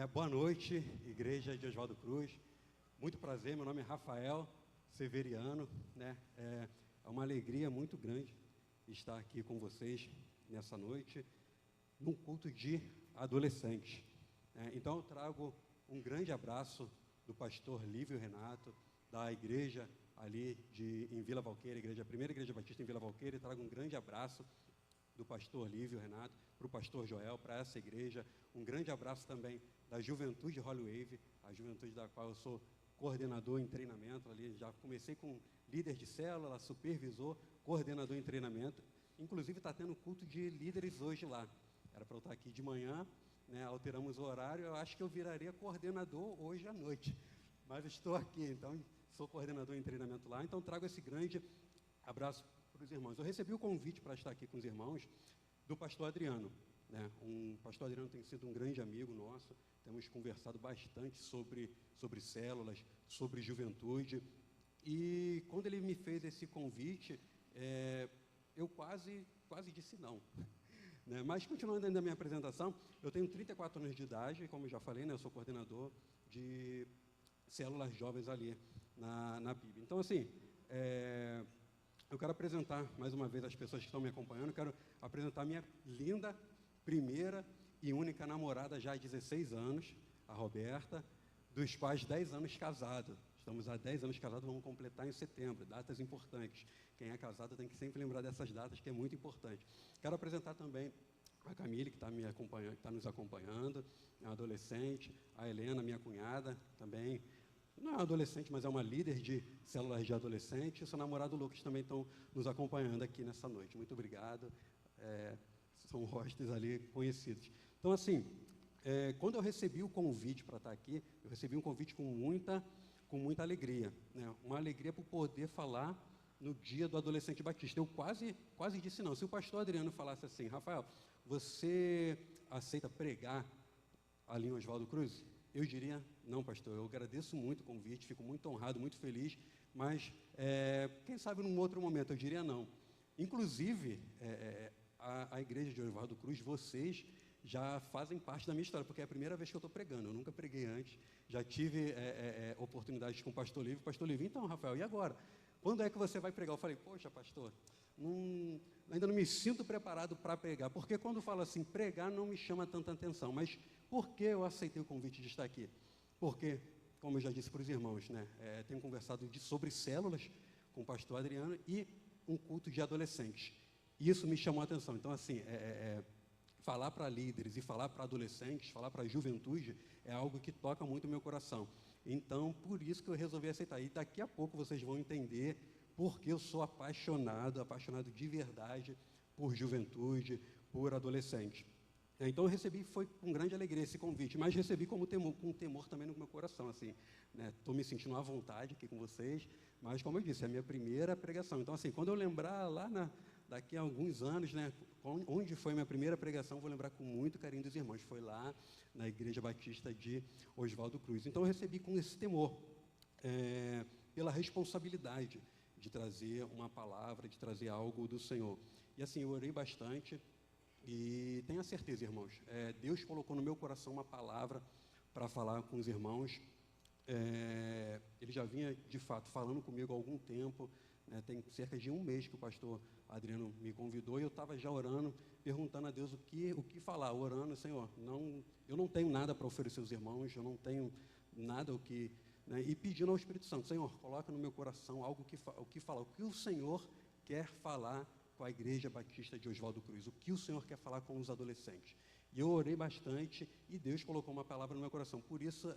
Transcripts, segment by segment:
Boa noite, Igreja de Oswaldo Cruz. Muito prazer, meu nome é Rafael Severiano, né? É uma alegria muito grande estar aqui com vocês nessa noite, num culto de adolescentes. Então, eu trago um grande abraço do pastor Lívio Renato, da igreja ali em Vila Valqueira, a primeira igreja batista em Vila Valqueira, e trago um grande abraço do pastor Lívio Renato, para o pastor Joel, para essa igreja. Um grande abraço também da Juventude de Holy Wave, a juventude da qual eu sou coordenador em treinamento ali. Já comecei com líder de célula, supervisor, coordenador em treinamento. Inclusive está tendo culto de líderes hoje lá. Era para eu estar aqui de manhã, né? Alteramos o horário. Eu acho que eu viraria coordenador hoje à noite, mas estou aqui, então sou coordenador em treinamento lá. Então trago esse grande abraço para os irmãos. Eu recebi o convite para estar aqui com os irmãos do pastor Adriano, né? O pastor Adriano tem sido um grande amigo nosso, temos conversado bastante sobre células, sobre juventude, e quando ele me fez esse convite, eu quase disse não, né? Mas continuando ainda a minha apresentação, eu tenho 34 anos de idade, como eu já falei, né? Eu sou coordenador de células jovens ali na PIB. Então, assim, eu quero apresentar mais uma vez as pessoas que estão me acompanhando. Quero apresentar minha linda, primeira e única namorada já há 16 anos, a Roberta, dos quais 10 anos casados. Estamos há 10 anos casados, vamos completar em setembro, datas importantes. Quem é casado tem que sempre lembrar dessas datas, que é muito importante. Quero apresentar também a Camille, que está me acompanhando, que está nos acompanhando, é uma adolescente, a Helena, minha cunhada, também. Não é uma adolescente, mas é uma líder de células de adolescente. E seu namorado Lucas também estão nos acompanhando aqui nessa noite. Muito obrigado. São hostes ali conhecidos. Então, assim, quando eu recebi o convite para estar aqui, eu recebi um convite com muita alegria, né? Uma alegria por poder falar no dia do adolescente batista. Eu quase disse não. Se o pastor Adriano falasse assim: Rafael, você aceita pregar ali em Oswaldo Cruz? Eu diria, não, pastor, eu agradeço muito o convite, fico muito honrado, muito feliz, mas quem sabe num outro momento eu diria não. Inclusive, a igreja de Oswaldo Cruz, vocês já fazem parte da minha história, porque é a primeira vez que eu estou pregando, eu nunca preguei antes, já tive oportunidades com o pastor Livio, então, Rafael, e agora? Quando é que você vai pregar? Eu falei, poxa, pastor, ainda não me sinto preparado para pregar, porque quando falo assim, pregar não me chama tanta atenção, mas por que eu aceitei o convite de estar aqui? Porque, como eu já disse para os irmãos, né, tenho conversado sobre células com o pastor Adriano e um culto de adolescentes. Isso me chamou a atenção. Então, assim, falar para líderes e falar para adolescentes, falar para a juventude, é algo que toca muito o meu coração. Então, por isso que eu resolvi aceitar. E daqui a pouco vocês vão entender porque eu sou apaixonado de verdade por juventude, por adolescente. Então, eu recebi, foi com grande alegria esse convite, mas recebi com temor também no meu coração, assim, né? Estou me sentindo à vontade aqui com vocês, mas, como eu disse, é a minha primeira pregação. Então, assim, quando eu lembrar lá daqui a alguns anos, né, onde foi a minha primeira pregação, vou lembrar com muito carinho dos irmãos. Foi lá na Igreja Batista de Oswaldo Cruz. Então, eu recebi com esse temor, pela responsabilidade de trazer uma palavra, de trazer algo do Senhor. E, assim, eu orei bastante. E tenha certeza, irmãos, Deus colocou no meu coração uma palavra para falar com os irmãos. Ele já vinha, de fato, falando comigo há algum tempo, né? Tem cerca de um mês que o pastor Adriano me convidou e eu estava já orando, perguntando a Deus o que falar, orando, Senhor, eu não tenho nada para oferecer aos irmãos, eu não tenho nada né? E pedindo ao Espírito Santo, Senhor, coloca no meu coração algo o que falar, o que o Senhor quer falar com a Igreja Batista de Oswaldo Cruz, o que o Senhor quer falar com os adolescentes. E eu orei bastante e Deus colocou uma palavra no meu coração. Por isso,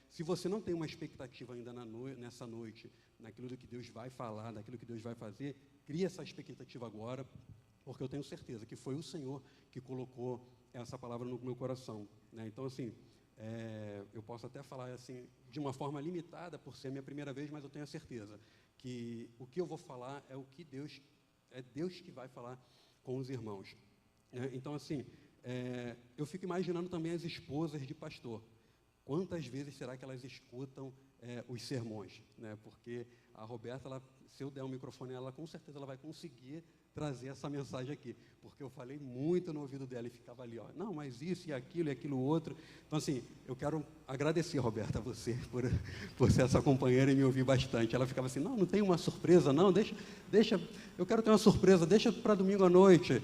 se você não tem uma expectativa ainda nessa noite, naquilo do que Deus vai falar, naquilo que Deus vai fazer, crie essa expectativa agora, porque eu tenho certeza que foi o Senhor que colocou essa palavra no meu coração, né? Então, assim, eu posso até falar assim, de uma forma limitada, por ser a minha primeira vez, mas eu tenho a certeza que o que eu vou falar é o que Deus que vai falar com os irmãos. Então, assim, eu fico imaginando também as esposas de pastor. Quantas vezes será que elas escutam os sermões? Né? Porque a Roberta, se eu der o microfone a ela, com certeza ela vai conseguir trazer essa mensagem aqui, porque eu falei muito no ouvido dela e ficava ali, ó, não, mas isso e aquilo outro. Então, assim, eu quero agradecer, Roberta, a você, por ser essa companheira e me ouvir bastante. Ela ficava assim, não tem uma surpresa, não, deixa, eu quero ter uma surpresa, deixa para domingo à noite.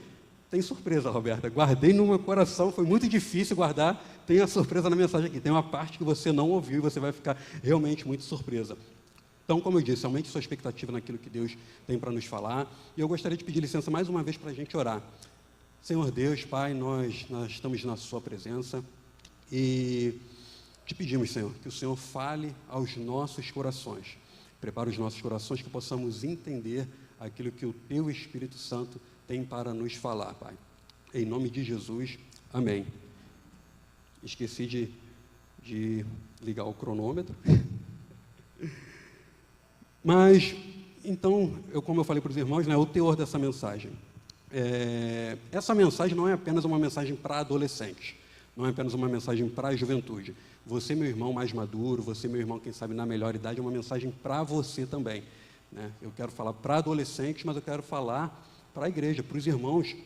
Tem surpresa, Roberta, guardei no meu coração, foi muito difícil guardar, tem a surpresa na mensagem aqui, tem uma parte que você não ouviu e você vai ficar realmente muito surpresa. Então, como eu disse, aumente sua expectativa naquilo que Deus tem para nos falar. E eu gostaria de pedir licença mais uma vez para a gente orar. Senhor Deus, Pai, nós estamos na sua presença e te pedimos, Senhor, que o Senhor fale aos nossos corações. Prepare os nossos corações que possamos entender aquilo que o Teu Espírito Santo tem para nos falar, Pai. Em nome de Jesus, amém. Esqueci de ligar o cronômetro. Mas, então, como eu falei para os irmãos, né, o teor dessa mensagem. Essa mensagem não é apenas uma mensagem para adolescentes, não é apenas uma mensagem para a juventude. Você, meu irmão mais maduro, você, meu irmão, quem sabe, na melhor idade, é uma mensagem para você também. Né? Eu quero falar para adolescentes, mas eu quero falar para a igreja, para os irmãos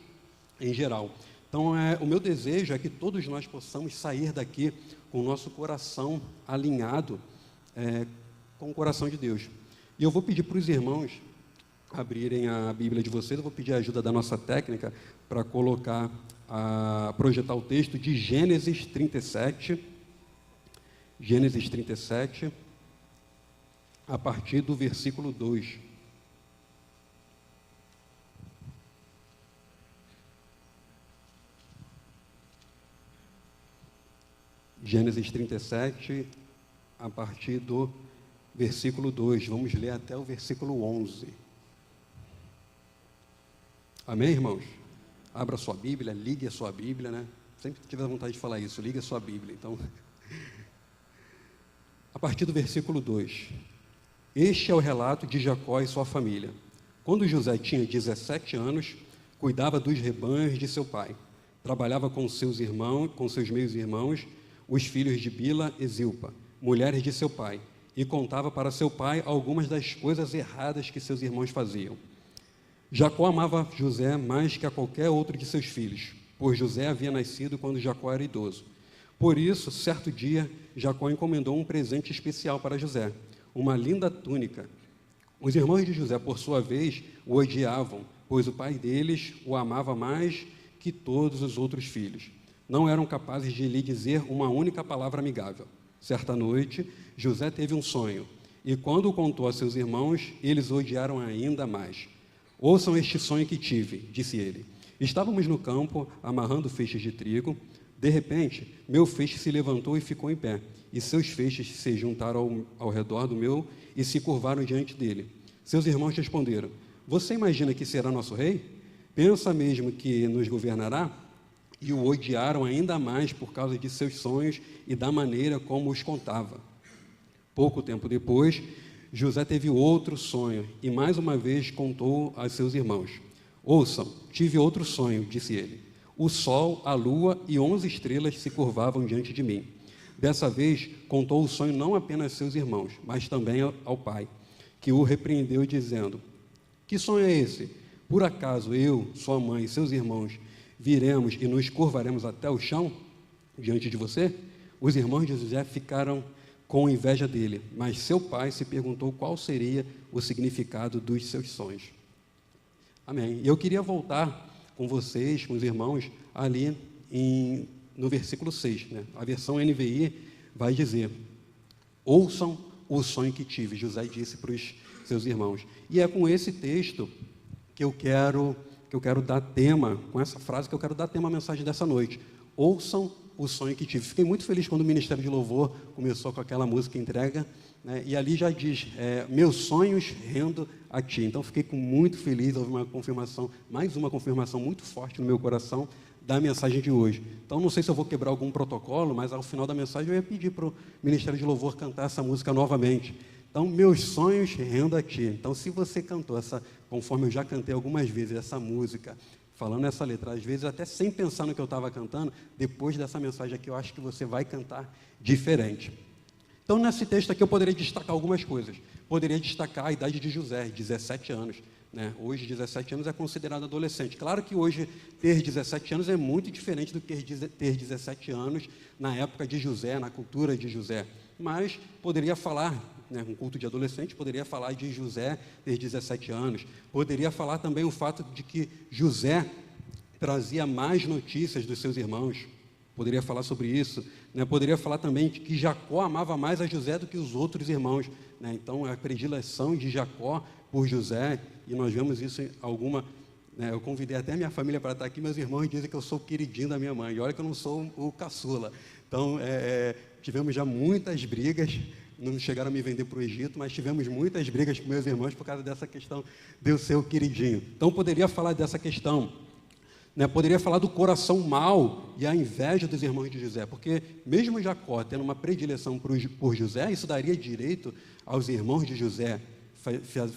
em geral. Então, o meu desejo é que todos nós possamos sair daqui com o nosso coração alinhado com o coração de Deus. E eu vou pedir para os irmãos abrirem a Bíblia de vocês, eu vou pedir a ajuda da nossa técnica para projetar o texto de Gênesis 37, a partir do versículo 2. Gênesis 37, a partir do versículo 2, vamos ler até o versículo 11. Amém, irmãos? Abra a sua Bíblia, ligue a sua Bíblia, né? Sempre tive a vontade de falar isso, ligue a sua Bíblia. Então, a partir do versículo 2. Este é o relato de Jacó e sua família. Quando José tinha 17 anos, cuidava dos rebanhos de seu pai. Trabalhava com seus meios irmãos, os filhos de Bila e Zilpa, mulheres de seu pai, e contava para seu pai algumas das coisas erradas que seus irmãos faziam. Jacó amava José mais que a qualquer outro de seus filhos, pois José havia nascido quando Jacó era idoso. Por isso, certo dia, Jacó encomendou um presente especial para José, uma linda túnica. Os irmãos de José, por sua vez, o odiavam, pois o pai deles o amava mais que todos os outros filhos. Não eram capazes de lhe dizer uma única palavra amigável. Certa noite, José teve um sonho, e quando o contou a seus irmãos, eles o odiaram ainda mais. Ouçam este sonho que tive, disse ele. Estávamos no campo, amarrando feixes de trigo. De repente, meu feixe se levantou e ficou em pé, e seus feixes se juntaram ao redor do meu e se curvaram diante dele. Seus irmãos responderam, você imagina que será nosso rei? Pensa mesmo que nos governará? E o odiaram ainda mais por causa de seus sonhos e da maneira como os contava. Pouco tempo depois, José teve outro sonho e mais uma vez contou a seus irmãos. Ouçam, tive outro sonho, disse ele. O sol, a lua e 11 estrelas se curvavam diante de mim. Dessa vez, contou o sonho não apenas a seus irmãos, mas também ao pai, que o repreendeu dizendo, que sonho é esse? Por acaso eu, sua mãe e seus irmãos viremos e nos curvaremos até o chão diante de você? Os irmãos de José ficaram com inveja dele, mas seu pai se perguntou qual seria o significado dos seus sonhos. Amém. E eu queria voltar com vocês, com os irmãos, ali no versículo 6. Né? A versão NVI vai dizer, ouçam o sonho que tive, José disse para os seus irmãos. E é com esse texto que eu quero dar tema, com essa frase que eu quero dar tema à mensagem dessa noite. Ouçam o sonho que tive. Fiquei muito feliz quando o Ministério de Louvor começou com aquela música entrega, né? E ali já diz, meus sonhos rendo a ti. Então fiquei muito feliz, houve mais uma confirmação muito forte no meu coração da mensagem de hoje. Então não sei se eu vou quebrar algum protocolo, mas ao final da mensagem eu ia pedir para o Ministério de Louvor cantar essa música novamente. Então, meus sonhos rendo a ti. Então, se você cantou conforme eu já cantei algumas vezes essa música, falando essa letra, às vezes até sem pensar no que eu estava cantando, depois dessa mensagem aqui, eu acho que você vai cantar diferente. Então, nesse texto aqui, eu poderia destacar algumas coisas. Poderia destacar a idade de José, 17 anos. né? Hoje, 17 anos é considerado adolescente. Claro que hoje, ter 17 anos é muito diferente do que ter 17 anos na época de José, na cultura de José. Mas poderia falar, né, um culto de adolescente, poderia falar de José ter 17 anos. Poderia falar também o fato de que José trazia mais notícias dos seus irmãos. Poderia falar sobre isso, né? Poderia falar também de que Jacó amava mais a José do que os outros irmãos, né? Então, a predileção de Jacó por José, e nós vemos isso em alguma... né? Eu convidei até a minha família para estar aqui, meus irmãos dizem que eu sou o queridinho da minha mãe, e olha que eu não sou o caçula. Então, tivemos já muitas brigas, não chegaram a me vender para o Egito, mas tivemos muitas brigas com meus irmãos por causa dessa questão de eu ser o queridinho. Então, poderia falar dessa questão, né? Poderia falar do coração mau e a inveja dos irmãos de José, porque mesmo Jacó tendo uma predileção por José, isso daria direito aos irmãos de José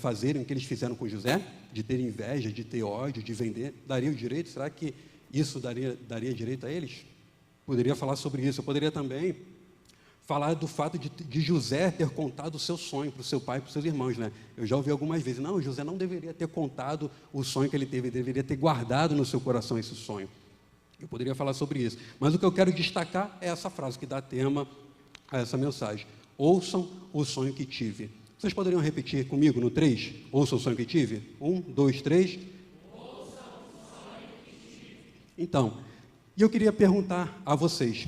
fazerem o que eles fizeram com José, de ter inveja, de ter ódio, de vender, daria o direito? Será que isso daria direito a eles? Poderia falar sobre isso. Eu poderia também falar do fato de José ter contado o seu sonho para o seu pai e para os seus irmãos, né? Eu já ouvi algumas vezes, não, José não deveria ter contado o sonho que ele teve, ele deveria ter guardado no seu coração esse sonho. Eu poderia falar sobre isso. Mas o que eu quero destacar é essa frase que dá tema a essa mensagem. Ouçam o sonho que tive. Vocês poderiam repetir comigo no 3? Ouçam o sonho que tive? 1, 2, 3. Ouçam o sonho que tive. Então, e eu queria perguntar a vocês,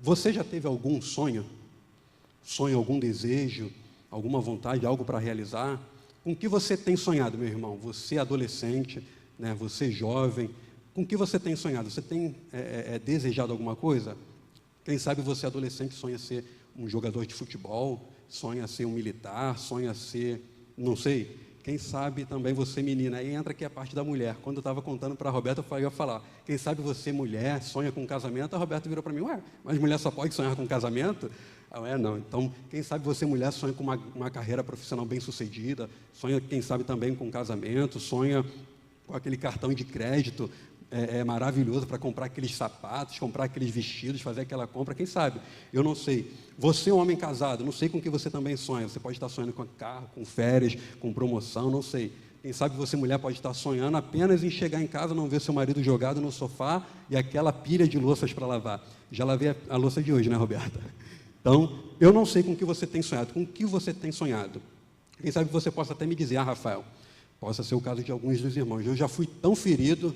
você já teve algum sonho? Sonho, algum desejo, alguma vontade, algo para realizar? Com o que você tem sonhado, meu irmão? Você adolescente, né? Você jovem, com o que você tem sonhado? Você tem desejado alguma coisa? Quem sabe você adolescente sonha ser um jogador de futebol, sonha ser um militar, sonha ser, não sei, quem sabe também você menina, aí entra aqui a parte da mulher. Quando eu estava contando para a Roberta, eu ia falar, quem sabe você mulher, sonha com casamento, a Roberta virou para mim, ué, mas mulher só pode sonhar com casamento? Não, então, quem sabe você mulher sonha com uma carreira profissional bem sucedida, sonha, quem sabe também com casamento, sonha com aquele cartão de crédito, maravilhoso para comprar aqueles sapatos, comprar aqueles vestidos, fazer aquela compra, quem sabe? Eu não sei. Você, homem casado, não sei com que você também sonha. Você pode estar sonhando com carro, com férias, com promoção, não sei. Quem sabe você, mulher, pode estar sonhando apenas em chegar em casa, não ver seu marido jogado no sofá e aquela pilha de louças para lavar. Já lavei a louça de hoje, né, Roberta? Então, eu não sei com o que você tem sonhado. Com o que você tem sonhado? Quem sabe você possa até me dizer, Rafael, possa ser o caso de alguns dos irmãos. Eu já fui tão ferido,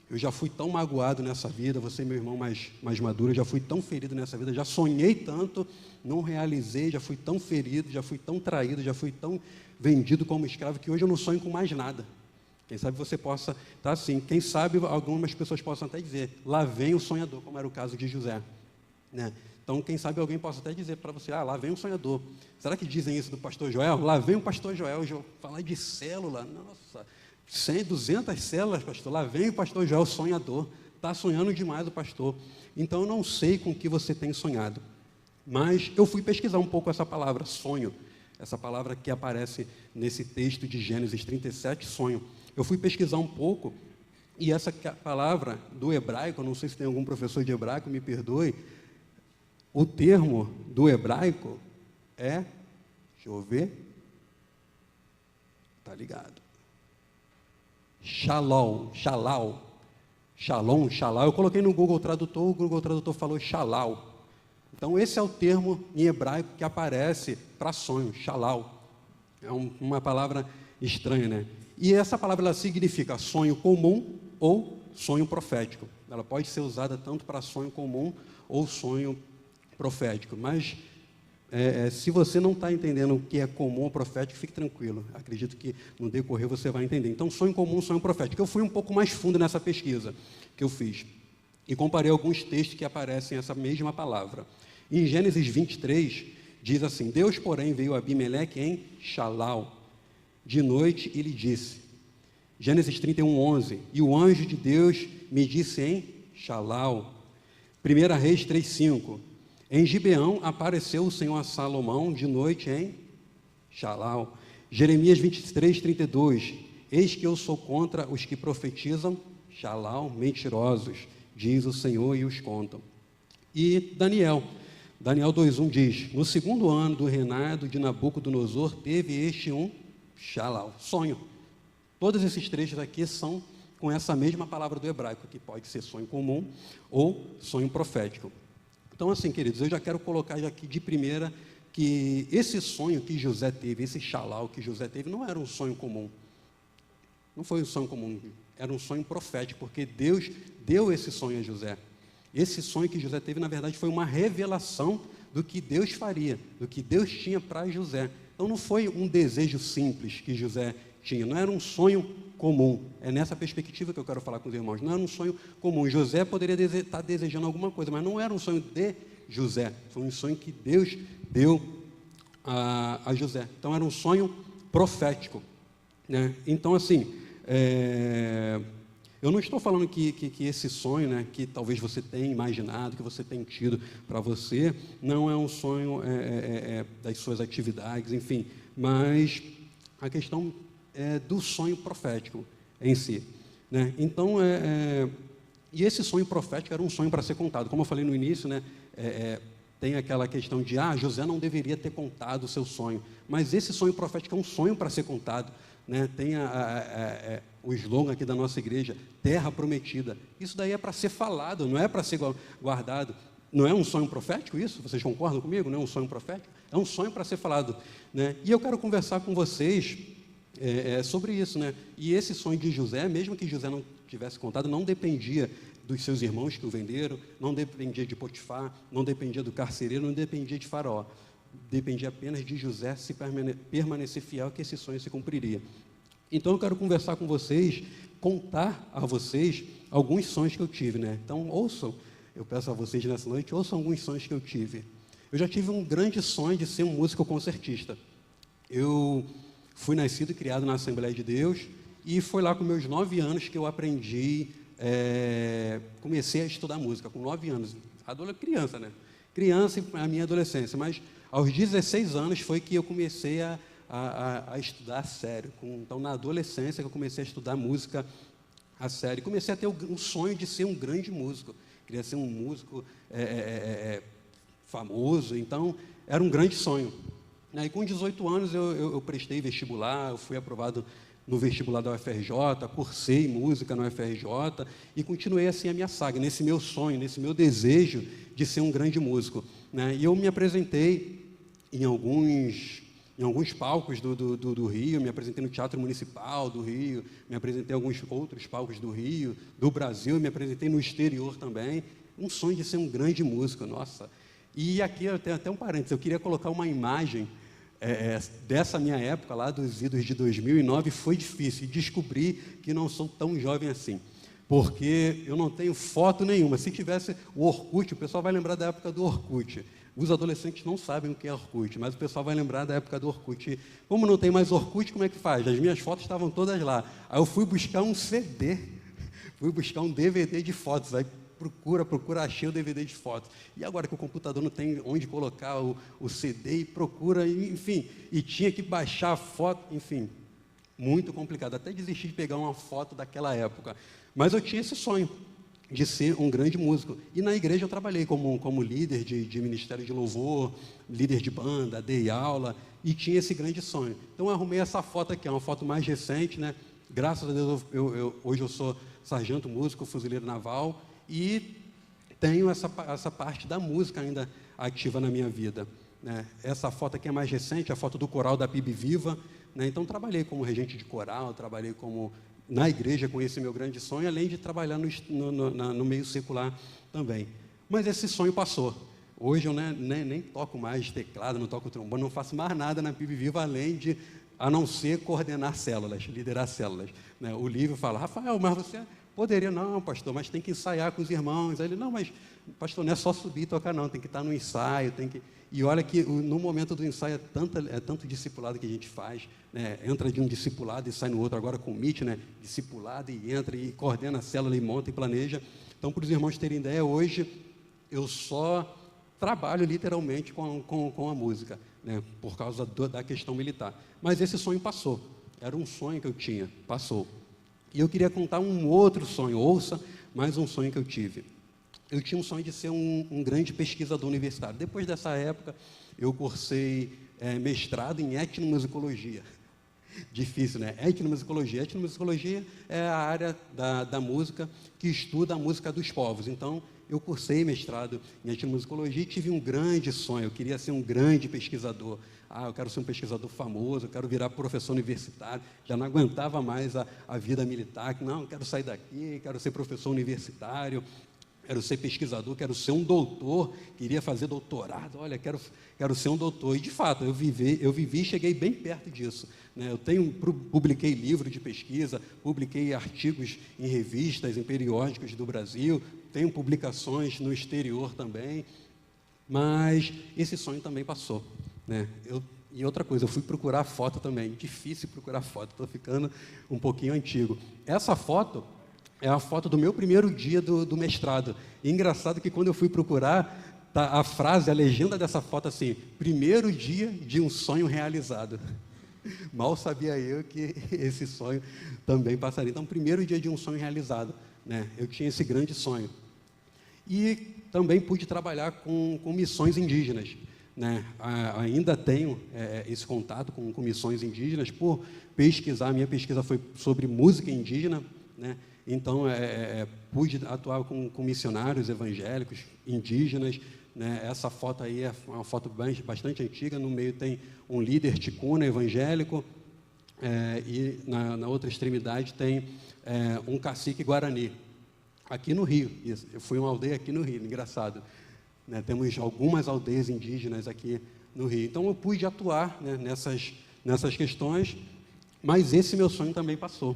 eu já fui tão magoado nessa vida, você, meu irmão mais maduro, eu já fui tão ferido nessa vida, já sonhei tanto, não realizei, já fui tão ferido, já fui tão traído, já fui tão vendido como escravo, que hoje eu não sonho com mais nada. Quem sabe você possa estar assim. Quem sabe algumas pessoas possam até dizer, lá vem o sonhador, como era o caso de José, né? Então, quem sabe alguém possa até dizer para você, lá vem um sonhador. Será que dizem isso do pastor Joel? Lá vem o pastor Joel, falar de célula, nossa... 100, 200 células, pastor, lá vem o pastor Joel sonhador, está sonhando demais o pastor. Então, eu não sei com o que você tem sonhado, mas eu fui pesquisar um pouco essa palavra, sonho, essa palavra que aparece nesse texto de Gênesis 37, sonho. Eu fui pesquisar um pouco, e essa palavra do hebraico, não sei se tem algum professor de hebraico, me perdoe, o termo do hebraico deixa eu ver, está ligado, Shalom, eu coloquei no Google Tradutor, o Google Tradutor falou Shalal. Então, esse é o termo em hebraico que aparece para sonho, Shalal. É uma palavra estranha, né? E essa palavra, ela significa sonho comum ou sonho profético. Ela pode ser usada tanto para sonho comum ou sonho profético, mas... se você não está entendendo o que é comum ou profético, fique tranquilo. Acredito que no decorrer você vai entender. Então, sonho comum, sonho profético. Eu fui um pouco mais fundo nessa pesquisa que eu fiz. E comparei alguns textos que aparecem essa mesma palavra. Em Gênesis 23, diz assim, Deus, porém, veio a Abimeleque em Shalal. De noite, e lhe disse. Gênesis 31, 11. E o anjo de Deus me disse em Shalal. 1 Reis 3, 5. Em Gibeão apareceu o Senhor a Salomão de noite em Shalal. Jeremias 23, 32. Eis que eu sou contra os que profetizam Shalal, mentirosos, diz o Senhor, e os contam. E Daniel 2:1 diz, no segundo ano do reinado de Nabucodonosor, teve este um Shalal, sonho. Todos esses trechos aqui são com essa mesma palavra do hebraico, que pode ser sonho comum ou sonho profético. Então, assim, queridos, eu já quero colocar aqui de primeira que esse sonho que José teve, esse xalau que José teve, não era um sonho comum. Não foi um sonho comum, era um sonho profético, porque Deus deu esse sonho a José. Esse sonho que José teve, na verdade, foi uma revelação do que Deus faria, do que Deus tinha para José. Então, não foi um desejo simples que José tinha, não era um sonho comum. É nessa perspectiva que eu quero falar com os irmãos. Não era um sonho comum. José poderia estar desejando alguma coisa, mas não era um sonho de José. Foi um sonho que Deus deu a José. Então, era um sonho profético, né? Então, assim, eu não estou falando que esse sonho, né, que talvez você tenha imaginado, que você tenha tido para você, não é um sonho das suas atividades, enfim, mas a questão é do sonho profético em si, né? Então, e esse sonho profético era um sonho para ser contado. Como eu falei no início, né, tem aquela questão de, José não deveria ter contado o seu sonho, mas esse sonho profético é um sonho para ser contado, né? Tem o slogan aqui da nossa igreja, terra prometida. Isso daí é para ser falado, não é para ser guardado. Não é um sonho profético isso? Vocês concordam comigo? Não é um sonho profético? É um sonho para ser falado, né? E eu quero conversar com vocês sobre isso, né? E esse sonho de José, mesmo que José não tivesse contado, não dependia dos seus irmãos que o venderam, não dependia de Potifar, não dependia do carcereiro, não dependia de Faraó. Dependia apenas de José se permanecer fiel, que esse sonho se cumpriria. Então, eu quero conversar com vocês, contar a vocês alguns sonhos que eu tive, né? Então, ouçam, eu peço a vocês nessa noite, ouçam alguns sonhos que eu tive. Eu já tive um grande sonho de ser um músico concertista. Eu fui nascido e criado na Assembleia de Deus, e foi lá com meus 9 anos que eu aprendi, comecei a estudar música, com 9 anos. Criança, né? Criança e a minha adolescência, mas aos 16 anos foi que eu comecei a estudar a sério. Então, na adolescência, que eu comecei a estudar música a sério. Comecei a ter um sonho de ser um grande músico. Queria ser um músico famoso, então, era um grande sonho. E com 18 anos, eu prestei vestibular, eu fui aprovado no vestibular da UFRJ, cursei música na UFRJ e continuei assim a minha saga, nesse meu sonho, nesse meu desejo de ser um grande músico, né? E eu me apresentei em alguns palcos do Rio, me apresentei no Teatro Municipal do Rio, me apresentei em alguns outros palcos do Rio, do Brasil, me apresentei no exterior também. Um sonho de ser um grande músico, nossa. E aqui eu tenho até um parênteses, eu queria colocar uma imagem dessa minha época, lá dos idos de 2009, foi difícil descobrir que não sou tão jovem assim, porque eu não tenho foto nenhuma. Se tivesse o Orkut, o pessoal vai lembrar da época do Orkut. Os adolescentes não sabem o que é Orkut, mas o pessoal vai lembrar da época do Orkut. Como não tem mais Orkut, como é que faz? As minhas fotos estavam todas lá. Aí eu fui buscar um CD, fui buscar um DVD de fotos. Aí procura, achei o DVD de fotos. E agora que o computador não tem onde colocar o CD, e procura, enfim, e tinha que baixar a foto, enfim, muito complicado. Até desisti de pegar uma foto daquela época. Mas eu tinha esse sonho de ser um grande músico. E na igreja eu trabalhei como líder de ministério de louvor, líder de banda, dei aula, e tinha esse grande sonho. Então eu arrumei essa foto aqui, é uma foto mais recente, né? Graças a Deus, hoje eu sou sargento músico, fuzileiro naval, e tenho essa parte da música ainda ativa na minha vida, né? Essa foto aqui é mais recente, a foto do coral da PIB Viva, né? Então trabalhei como regente de coral, trabalhei na igreja com esse meu grande sonho, além de trabalhar no meio secular também. Mas esse sonho passou. Hoje eu nem toco mais teclado, não toco trombone, não faço mais nada na PIB Viva, a não ser coordenar células, liderar células, né? O Lívio fala, Rafael, mas você poderia, não, pastor, mas tem que ensaiar com os irmãos. Aí ele, não, mas, pastor, não é só subir e tocar, não, tem que estar no ensaio, E olha que no momento do ensaio é tanto discipulado que a gente faz, né? Entra de um discipulado e sai no outro, agora com o Meet, né? Discipulado e entra e coordena a célula e monta e planeja. Então, para os irmãos terem ideia, hoje eu só trabalho literalmente com a música, né? Por causa da questão militar. Mas esse sonho passou, era um sonho que eu tinha, passou. E eu queria contar um outro sonho, ouça mais um sonho que eu tive. Eu tinha um sonho de ser um grande pesquisador universitário. Depois dessa época, eu cursei mestrado em etnomusicologia. Difícil, né? Etnomusicologia. Etnomusicologia é a área da música que estuda a música dos povos. Então, eu cursei mestrado em etnomusicologia e tive um grande sonho. Eu queria ser um grande pesquisador. Eu quero ser um pesquisador famoso, eu quero virar professor universitário. Já não aguentava mais a vida militar. Não, eu quero sair daqui, quero ser professor universitário, quero ser pesquisador, quero ser um doutor, queria fazer doutorado. Olha, quero ser um doutor. E, de fato, eu vivi e cheguei bem perto disso, né? Publiquei livros de pesquisa, publiquei artigos em revistas, em periódicos do Brasil, tenho publicações no exterior também, mas esse sonho também passou, né? E outra coisa, eu fui procurar foto também, difícil procurar foto, estou ficando um pouquinho antigo. Essa foto é a foto do meu primeiro dia do mestrado. E engraçado que quando eu fui procurar, tá a frase, a legenda dessa foto assim, primeiro dia de um sonho realizado. Mal sabia eu que esse sonho também passaria. Então, primeiro dia de um sonho realizado, né? Eu tinha esse grande sonho. E também pude trabalhar com missões indígenas, né? Ainda tenho esse contato com missões indígenas por pesquisar. A minha pesquisa foi sobre música indígena, né? Então, pude atuar com missionários evangélicos, indígenas, né? Essa foto aí é uma foto bastante antiga. No meio tem um líder ticuna evangélico, e na outra extremidade tem um cacique guarani, aqui no Rio. Eu fui uma aldeia aqui no Rio, engraçado, né? Temos algumas aldeias indígenas aqui no Rio. Então, eu pude atuar, né, nessas questões, mas esse meu sonho também passou.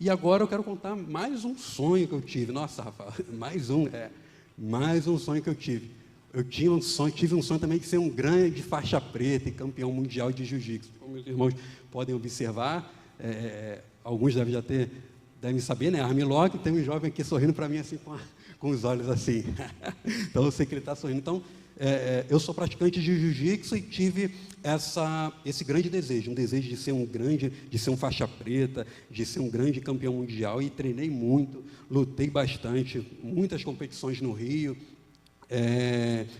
E agora eu quero contar mais um sonho que eu tive. Nossa, Rafael, mais um sonho que eu tive. Eu tive um sonho também de ser um grande faixa preta e campeão mundial de jiu-jitsu. Como meus irmãos podem observar, alguns devem saber, né? Armlock, tem um jovem aqui sorrindo para mim assim, com os olhos assim. Então, eu sei que ele está sorrindo. Então, eu sou praticante de jiu-jitsu e tive esse grande desejo, um desejo de ser um faixa preta, de ser um grande campeão mundial, e treinei muito, lutei bastante, muitas competições no Rio,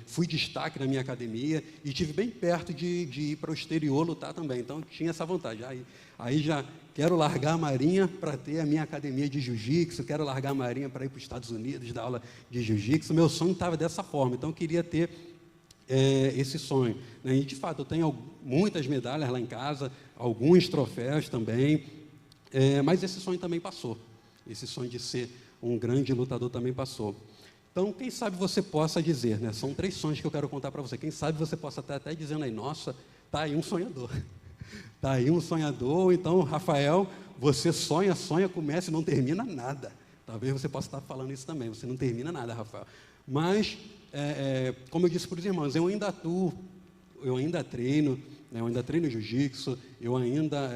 fui destaque na minha academia e tive bem perto de ir para o exterior lutar também. Então, tinha essa vantagem. Aí já quero largar a Marinha para ter a minha academia de jiu-jitsu, quero largar a Marinha para ir para os Estados Unidos dar aula de jiu-jitsu. Meu sonho estava dessa forma, então eu queria ter esse sonho, né? E, de fato, eu tenho muitas medalhas lá em casa, alguns troféus também, mas esse sonho também passou. Esse sonho de ser um grande lutador também passou. Então, quem sabe você possa dizer, né? São 3 sonhos que eu quero contar para você. Quem sabe você possa estar até dizendo aí, nossa, está aí um sonhador. Está aí um sonhador. Então, Rafael, você sonha, começa e não termina nada. Talvez você possa estar falando isso também, você não termina nada, Rafael. Mas, como eu disse para os irmãos, eu ainda atuo, eu ainda treino, né? Eu ainda treino jiu-jitsu, eu ainda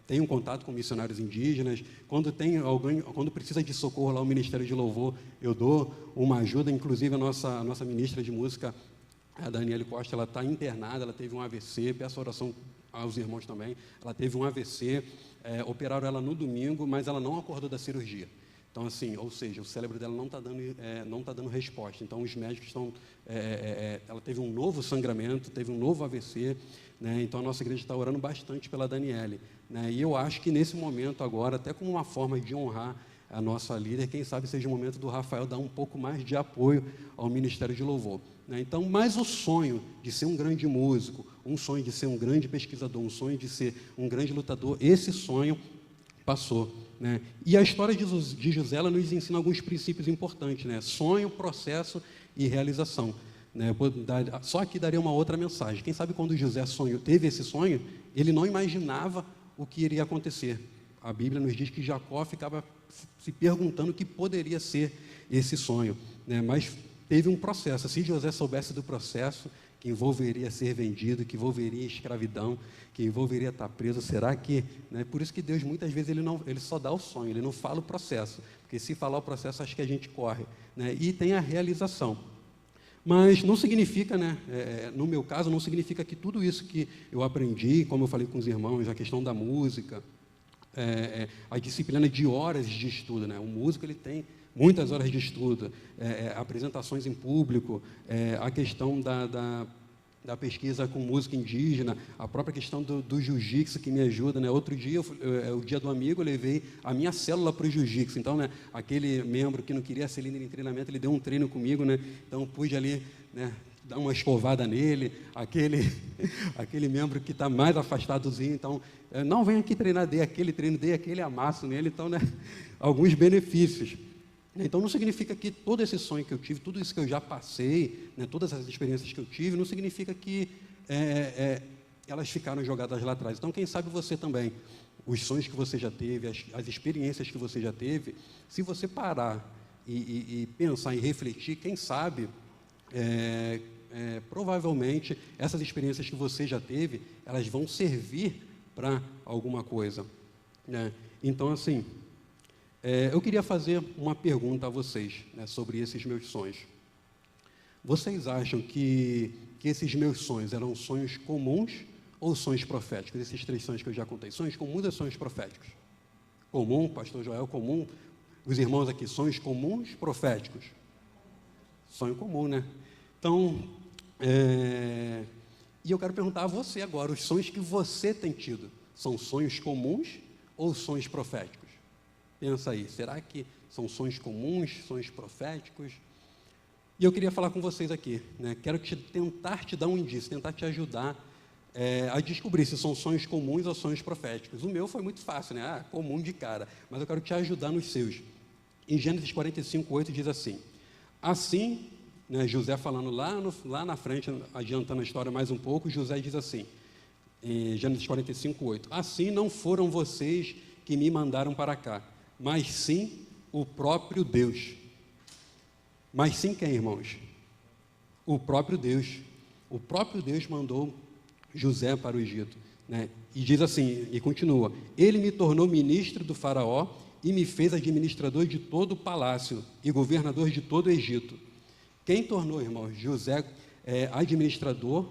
tenho contato com missionários indígenas. Quando precisa de socorro lá, o Ministério de Louvor, eu dou uma ajuda. Inclusive, a nossa ministra de música, a Daniele Costa, ela está internada, ela teve um AVC, peço oração aos irmãos também. Ela teve um AVC, operaram ela no domingo, mas ela não acordou da cirurgia. Então, assim, ou seja, o cérebro dela não está dando resposta. Então, os médicos estão... ela teve um novo sangramento, teve um novo AVC, né? Então, a nossa igreja está orando bastante pela Daniele, né? E eu acho que nesse momento agora, até como uma forma de honrar a nossa líder, quem sabe seja o momento do Rafael dar um pouco mais de apoio ao Ministério de Louvor, né? Então, mais o sonho de ser um grande músico, um sonho de ser um grande pesquisador, um sonho de ser um grande lutador, esse sonho passou, né? E a história de José, ela nos ensina alguns princípios importantes, né? Sonho, processo e realização, né? Só aqui daria uma outra mensagem. Quem sabe quando José teve esse sonho, ele não imaginava o que iria acontecer. A Bíblia nos diz que Jacó ficava se perguntando o que poderia ser esse sonho, né? Mas teve um processo. Se José soubesse do processo, que envolveria ser vendido, que envolveria escravidão, que envolveria estar preso, será que... Né? Por isso que Deus, muitas vezes, ele só dá o sonho, ele não fala o processo, porque se falar o processo, acho que a gente corre, né? E tem a realização. Mas não significa, né? No meu caso, não significa que tudo isso que eu aprendi, como eu falei com os irmãos, a questão da música, a disciplina de horas de estudo, né? O músico, ele tem muitas horas de estudo, apresentações em público, a questão da pesquisa com música indígena, a própria questão do jiu-jitsu que me ajuda, né? Outro dia, o dia do amigo, eu levei a minha célula para o jiu-jitsu. Então, né, aquele membro que não queria ser líder em treinamento, ele deu um treino comigo, né? Então, pude ali, né, dar uma escovada nele, aquele membro que está mais afastadozinho. Então, não vem aqui treinar, dei aquele treino, dei aquele amasso nele. Então, né, alguns benefícios. Então, não significa que todo esse sonho que eu tive, tudo isso que eu já passei, né, todas as experiências que eu tive, não significa que elas ficaram jogadas lá atrás. Então, quem sabe você também, os sonhos que você já teve, as experiências que você já teve, se você parar e pensar e refletir, quem sabe, provavelmente, essas experiências que você já teve, elas vão servir para alguma coisa, né? Então, assim, eu queria fazer uma pergunta a vocês, né, sobre esses meus sonhos. Vocês acham que esses meus sonhos eram sonhos comuns ou sonhos proféticos? Esses 3 sonhos que eu já contei, sonhos comuns ou sonhos proféticos? Comum, pastor Joel, comum. Os irmãos aqui, sonhos comuns, proféticos? Sonho comum, né? Então, e eu quero perguntar a você agora, os sonhos que você tem tido, são sonhos comuns ou sonhos proféticos? Pensa aí, será que são sonhos comuns, sonhos proféticos? E eu queria falar com vocês aqui, né? Quero tentar te dar um indício, tentar te ajudar a descobrir se são sonhos comuns ou sonhos proféticos. O meu foi muito fácil, né? Comum de cara, mas eu quero te ajudar nos seus. Em Gênesis 45:8 diz assim, né, José falando lá na frente, adiantando a história mais um pouco, José diz assim, em Gênesis 45:8, assim não foram vocês que me mandaram para cá, mas sim o próprio Deus. Mas sim quem, irmãos? O próprio Deus. O próprio Deus mandou José para o Egito, né? E diz assim, e continua, ele me tornou ministro do faraó e me fez administrador de todo o palácio e governador de todo o Egito. Quem tornou, irmãos, José administrador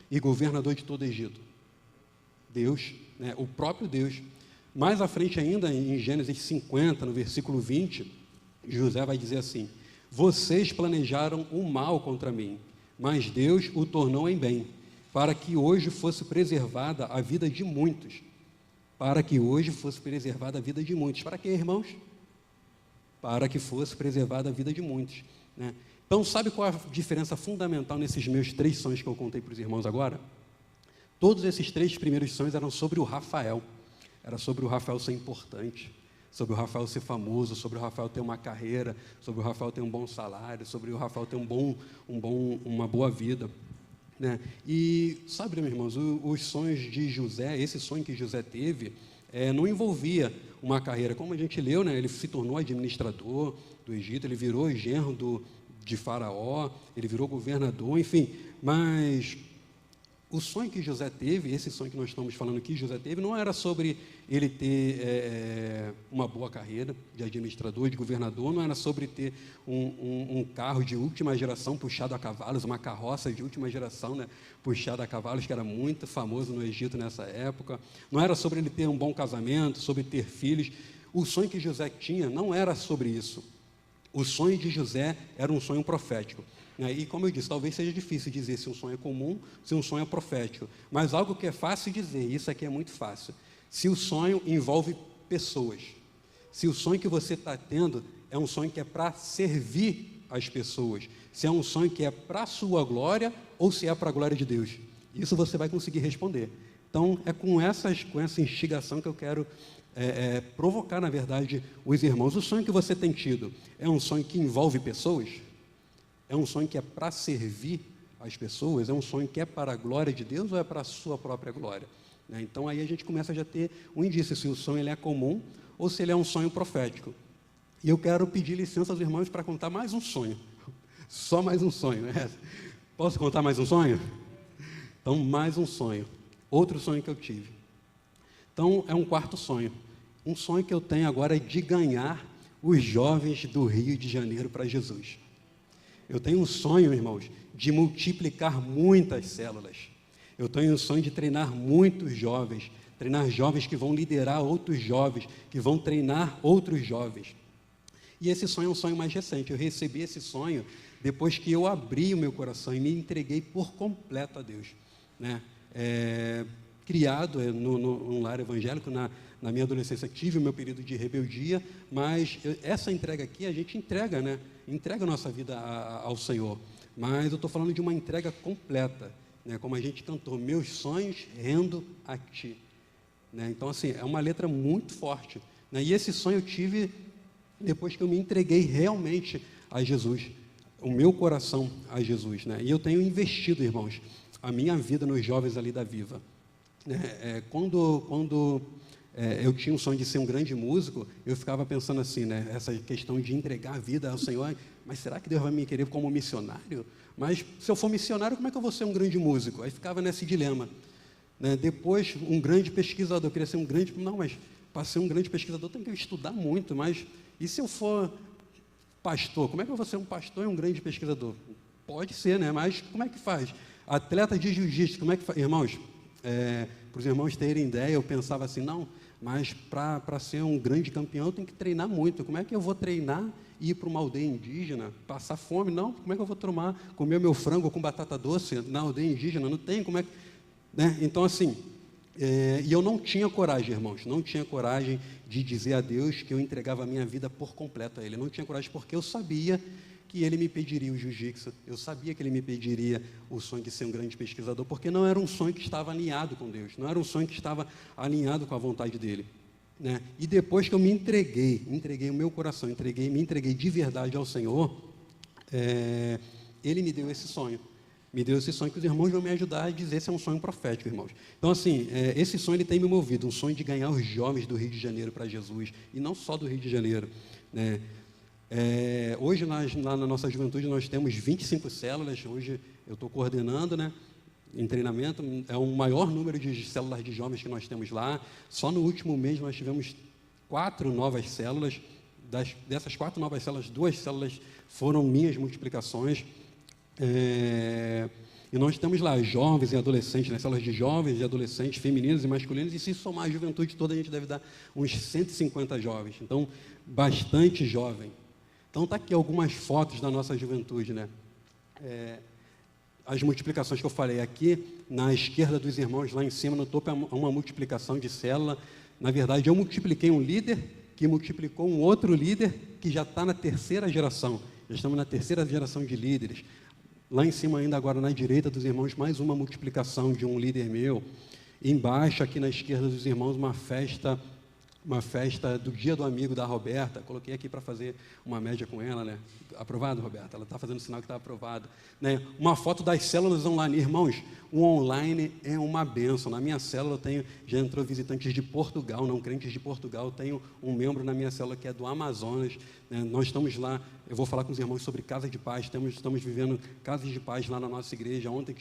e governador de todo o Egito? Deus, né? O próprio Deus. Mais à frente ainda, em Gênesis 50, no versículo 20, José vai dizer assim, vocês planejaram o mal contra mim, mas Deus o tornou em bem, para que hoje fosse preservada a vida de muitos. Para que hoje fosse preservada a vida de muitos. Para quê, irmãos? Para que fosse preservada a vida de muitos, né? Então, sabe qual é a diferença fundamental nesses meus 3 sonhos que eu contei para os irmãos agora? Todos esses 3 primeiros sonhos eram sobre o Rafael. Era sobre o Rafael ser importante, sobre o Rafael ser famoso, sobre o Rafael ter uma carreira, sobre o Rafael ter um bom salário, sobre o Rafael ter uma boa vida, né? E sabe, meus irmãos, os sonhos de José, esse sonho que José teve, não envolvia uma carreira. Como a gente leu, né, ele se tornou administrador do Egito, ele virou genro de Faraó, ele virou governador, enfim, mas o sonho que José teve, esse sonho que nós estamos falando aqui, José teve, não era sobre ele ter uma boa carreira de administrador, de governador, não era sobre ter um carro de última geração puxado a cavalos, uma carroça de última geração, né, puxada a cavalos, que era muito famoso no Egito nessa época, não era sobre ele ter um bom casamento, sobre ter filhos. O sonho que José tinha não era sobre isso. O sonho de José era um sonho profético. E, como eu disse, talvez seja difícil dizer se um sonho é comum, se um sonho é profético. Mas algo que é fácil dizer, isso aqui é muito fácil. Se o sonho envolve pessoas, se o sonho que você está tendo é um sonho que é para servir as pessoas, se é um sonho que é para a sua glória ou se é para a glória de Deus. Isso você vai conseguir responder. Então, é com essa instigação que eu quero provocar, na verdade, os irmãos. O sonho que você tem tido é um sonho que envolve pessoas? É um sonho que é para servir as pessoas? É um sonho que é para a glória de Deus ou é para a sua própria glória? Então, aí a gente começa a já ter um indício se o sonho ele é comum ou se ele é um sonho profético. E eu quero pedir licença aos irmãos para contar mais um sonho. Só mais um sonho. Posso contar mais um sonho? Então, mais um sonho. Outro sonho que eu tive. Então, é um 4º sonho. Um sonho que eu tenho agora é de ganhar os jovens do Rio de Janeiro para Jesus. Eu tenho um sonho, irmãos, de multiplicar muitas células. Eu tenho um sonho de treinar muitos jovens, treinar jovens que vão liderar outros jovens, que vão treinar outros jovens. E esse sonho é um sonho mais recente. Eu recebi esse sonho depois que eu abri o meu coração e me entreguei por completo a Deus, né? Criado num lar evangélico, na minha adolescência tive o meu período de rebeldia, mas essa entrega aqui, a gente entrega, né? Entrega a nossa vida ao Senhor, mas eu estou falando de uma entrega completa, né? Como a gente cantou, meus sonhos rendo a Ti, né? Então, assim, é uma letra muito forte, né? E esse sonho eu tive depois que eu me entreguei realmente a Jesus, o meu coração a Jesus, né? E eu tenho investido, irmãos, a minha vida nos jovens ali da Viva, né? Quando eu tinha um sonho de ser um grande músico, eu ficava pensando assim, né? Essa questão de entregar a vida ao Senhor, mas será que Deus vai me querer como missionário? Mas se eu for missionário, como é que eu vou ser um grande músico? Aí ficava nesse dilema, né? Depois, um grande pesquisador, eu queria ser um grande, não, mas para ser um grande pesquisador tem que estudar muito, mas e se eu for pastor, como é que eu vou ser um pastor e um grande pesquisador? Pode ser, né? Mas como é que faz? Atleta de jiu-jitsu, como é que faz? Irmãos, para os irmãos terem ideia, eu pensava assim, não, mas para ser um grande campeão eu tenho que treinar muito. Como é que eu vou treinar e ir para uma aldeia indígena, passar fome? Não, como é que eu vou comer meu frango com batata doce na aldeia indígena? Não tem, como é que... Né? Então, assim, e eu não tinha coragem, irmãos, não tinha coragem de dizer a Deus que eu entregava a minha vida por completo a Ele. Eu não tinha coragem porque eu sabia que Ele me pediria o jiu-jitsu, eu sabia que Ele me pediria o sonho de ser um grande pesquisador, porque não era um sonho que estava alinhado com Deus, não era um sonho que estava alinhado com a vontade dEle, né? E depois que eu me entreguei o meu coração, me entreguei de verdade ao Senhor, Ele me deu esse sonho. Me deu esse sonho que os irmãos vão me ajudar a dizer se é um sonho profético, irmãos. Então, assim, esse sonho ele tem me movido, um sonho de ganhar os jovens do Rio de Janeiro para Jesus, e não só do Rio de Janeiro, né? Hoje, lá na nossa juventude, nós temos 25 células, hoje eu estou coordenando, né, em treinamento, é o maior número de células de jovens que nós temos lá. Só no último mês nós tivemos 4 novas células, dessas 4 novas células, 2 células foram minhas multiplicações, e nós temos lá jovens e adolescentes, né, células de jovens e adolescentes, femininos e masculinos, e se somar a juventude toda, a gente deve dar uns 150 jovens, então, bastante jovem. Então, está aqui algumas fotos da nossa juventude, né? As multiplicações que eu falei aqui, na esquerda dos irmãos, lá em cima, no topo, é uma multiplicação de célula. Na verdade, eu multipliquei um líder, que multiplicou um outro líder, que já está na 3ª geração. Já estamos na 3ª geração de líderes. Lá em cima, ainda agora, na direita dos irmãos, mais uma multiplicação de um líder meu. Embaixo, aqui na esquerda dos irmãos, uma festa do Dia do Amigo da Roberta. Coloquei aqui para fazer uma média com ela, né? Aprovado, Roberta? Ela está fazendo sinal que está aprovado, né? Uma foto das células online. Irmãos, o online é uma bênção. Na minha célula já entrou visitantes de Portugal, não crentes de Portugal. Tenho um membro na minha célula que é do Amazonas, né? Nós estamos lá, eu vou falar com os irmãos sobre casa de paz, estamos vivendo casas de paz lá na nossa igreja. Ontem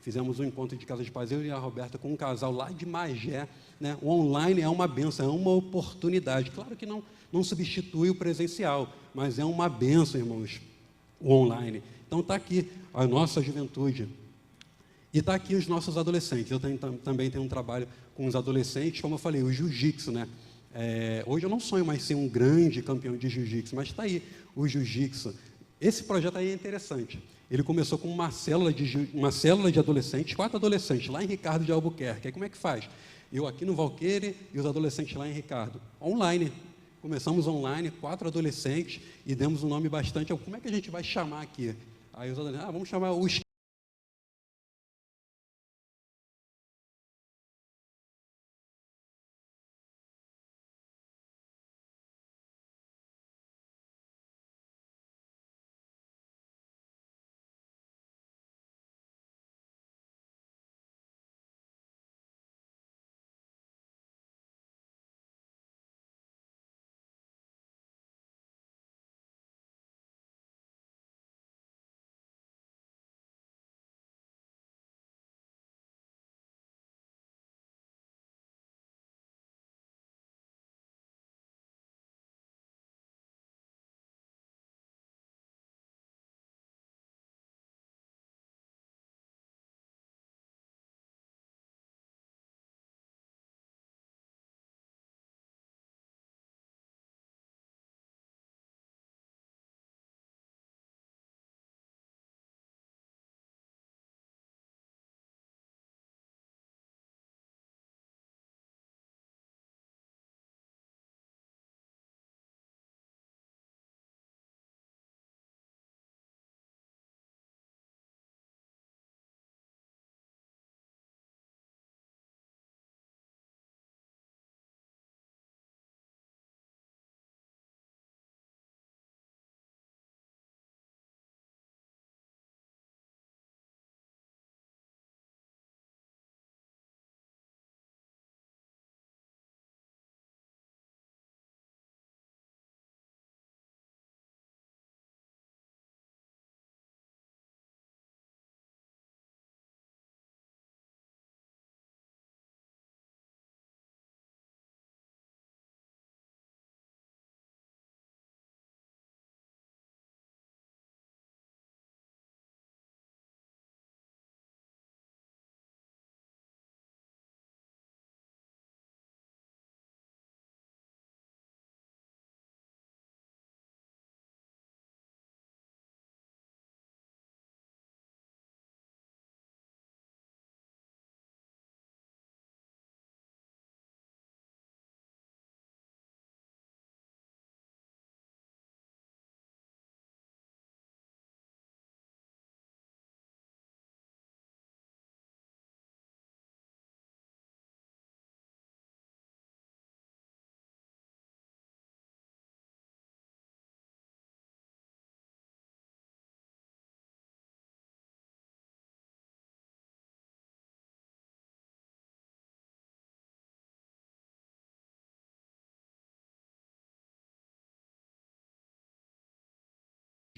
fizemos um encontro de casa de paz, eu e a Roberta, com um casal lá de Magé, né? O online é uma bênção, é uma oportunidade. Claro que não substitui o presencial, mas é uma bênção, irmãos, o online. Então está aqui a nossa juventude. E está aqui os nossos adolescentes. Eu também tenho um trabalho com os adolescentes, como eu falei, o jiu-jitsu, né? Hoje eu não sonho mais ser um grande campeão de jiu-jitsu, mas está aí o jiu-jitsu. Esse projeto aí é interessante. Ele começou com uma célula de adolescentes, 4 adolescentes, lá em Ricardo de Albuquerque. Aí como é que faz? Eu aqui no Valqueire e os adolescentes lá em Ricardo. Online. Começamos online, 4 adolescentes, e demos um nome bastante... Como é que a gente vai chamar aqui? Aí os adolescentes, vamos chamar o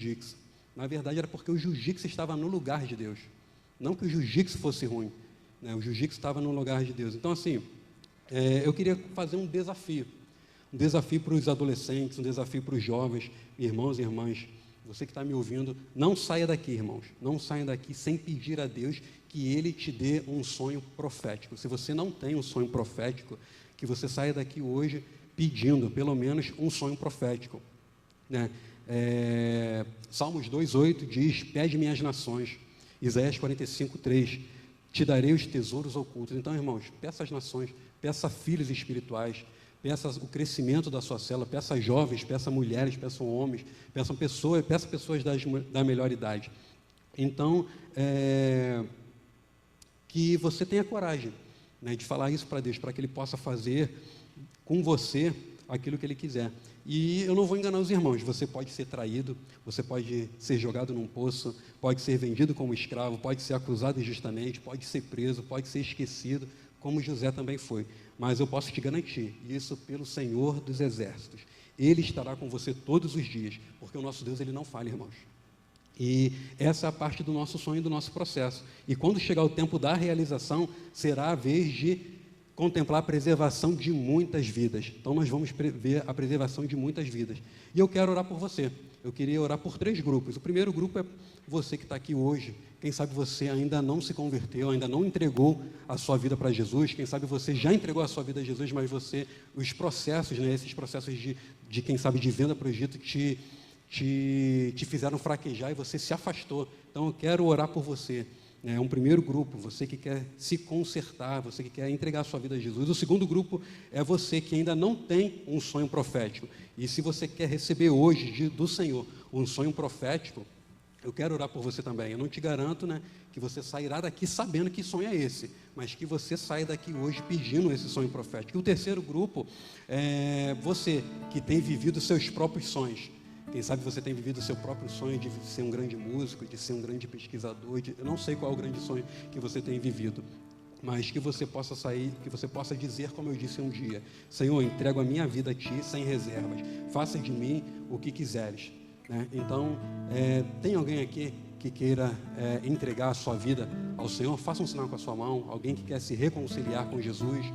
jiu-jitsu. Na verdade, era porque o jiu-jitsu estava no lugar de Deus. Não que o jiu-jitsu fosse ruim, né? O jiu-jitsu estava no lugar de Deus. Então, assim, eu queria fazer um desafio para os adolescentes, um desafio para os jovens, irmãos e irmãs. Você que está me ouvindo, não saia daqui, irmãos. Não saia daqui sem pedir a Deus que Ele te dê um sonho profético. Se você não tem um sonho profético, que você saia daqui hoje pedindo, pelo menos, um sonho profético, né? Salmos 2,8 diz: pede-me as nações. Isaías 45,3: te darei os tesouros ocultos. Então, irmãos, peça às nações, peça filhos espirituais, peça o crescimento da sua célula, peça jovens, peça mulheres, peça homens, peça pessoas da melhor idade. Então, que você tenha coragem, né, de falar isso para Deus, para que Ele possa fazer com você aquilo que Ele quiser. E eu não vou enganar os irmãos, você pode ser traído, você pode ser jogado num poço, pode ser vendido como escravo, pode ser acusado injustamente, pode ser preso, pode ser esquecido, como José também foi. Mas eu posso te garantir, isso pelo Senhor dos Exércitos, Ele estará com você todos os dias, porque o nosso Deus, Ele não falha, irmãos. E essa é a parte do nosso sonho, do nosso processo. E quando chegar o tempo da realização, será a vez de contemplar a preservação de muitas vidas. Então nós vamos ver a preservação de muitas vidas. E eu quero orar por você. Eu queria orar por 3 grupos. O primeiro grupo é você que está aqui hoje. Quem sabe você ainda não se converteu, ainda não entregou a sua vida para Jesus. Quem sabe você já entregou a sua vida a Jesus, mas os processos, né, esses processos de quem sabe, de venda para o Egito, te fizeram fraquejar e você se afastou. Então eu quero orar por você. É um primeiro grupo, você que quer se consertar, você que quer entregar a sua vida a Jesus. O segundo grupo é você que ainda não tem um sonho profético. E se você quer receber hoje do Senhor um sonho profético, eu quero orar por você também. Eu não te garanto, né, que você sairá daqui sabendo que sonho é esse, mas que você saia daqui hoje pedindo esse sonho profético. E o terceiro grupo é você que tem vivido seus próprios sonhos. Quem sabe você tem vivido o seu próprio sonho de ser um grande músico, de ser um grande pesquisador, eu não sei qual é o grande sonho que você tem vivido, mas que você possa sair, que você possa dizer, como eu disse um dia: Senhor, entrego a minha vida a Ti sem reservas, faça de mim o que quiseres, né? Então, tem alguém aqui que queira entregar a sua vida ao Senhor? Faça um sinal com a sua mão. Alguém que quer se reconciliar com Jesus?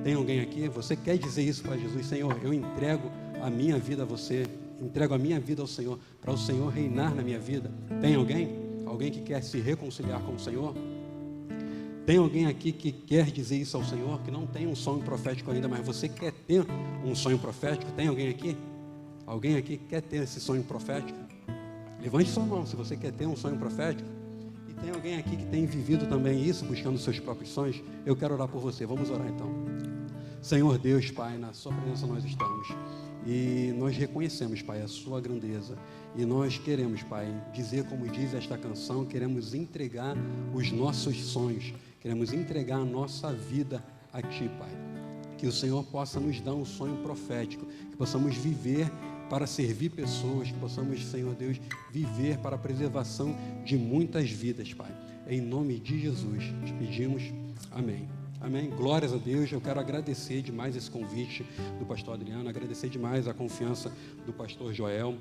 Tem alguém aqui? Você quer dizer isso para Jesus? Senhor, eu entrego a minha vida a você, entrego a minha vida ao Senhor, para o Senhor reinar na minha vida. Tem alguém? Alguém que quer se reconciliar com o Senhor? Tem alguém aqui que quer dizer isso ao Senhor, que não tem um sonho profético ainda, mas você quer ter um sonho profético? Tem alguém aqui? Alguém aqui quer ter esse sonho profético? Levante sua mão se você quer ter um sonho profético. E tem alguém aqui que tem vivido também isso, buscando os seus próprios sonhos? Eu quero orar por você. Vamos orar então. Senhor Deus, Pai, na sua presença nós estamos. E nós reconhecemos, Pai, a sua grandeza. E nós queremos, Pai, dizer como diz esta canção, queremos entregar os nossos sonhos, queremos entregar a nossa vida a Ti, Pai. Que o Senhor possa nos dar um sonho profético, que possamos viver para servir pessoas, que possamos, Senhor Deus, viver para a preservação de muitas vidas, Pai. Em nome de Jesus, te pedimos. Amém. Amém. Glórias a Deus. Eu quero agradecer demais esse convite do pastor Adriano, agradecer demais a confiança do pastor Joel,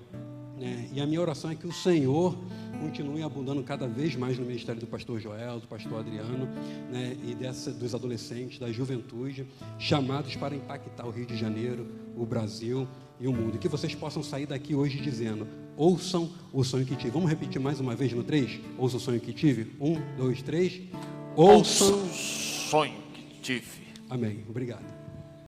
né? E a minha oração é que o Senhor continue abundando cada vez mais no ministério do pastor Joel, do pastor Adriano, né? E dos adolescentes, da juventude, chamados para impactar o Rio de Janeiro, o Brasil e o mundo. E que vocês possam sair daqui hoje dizendo: ouçam o sonho que tive. Vamos repetir mais uma vez no 3? Ouçam o sonho que tive. 1, 2, 3. Ouçam o sonho que tive. Amém. Obrigado.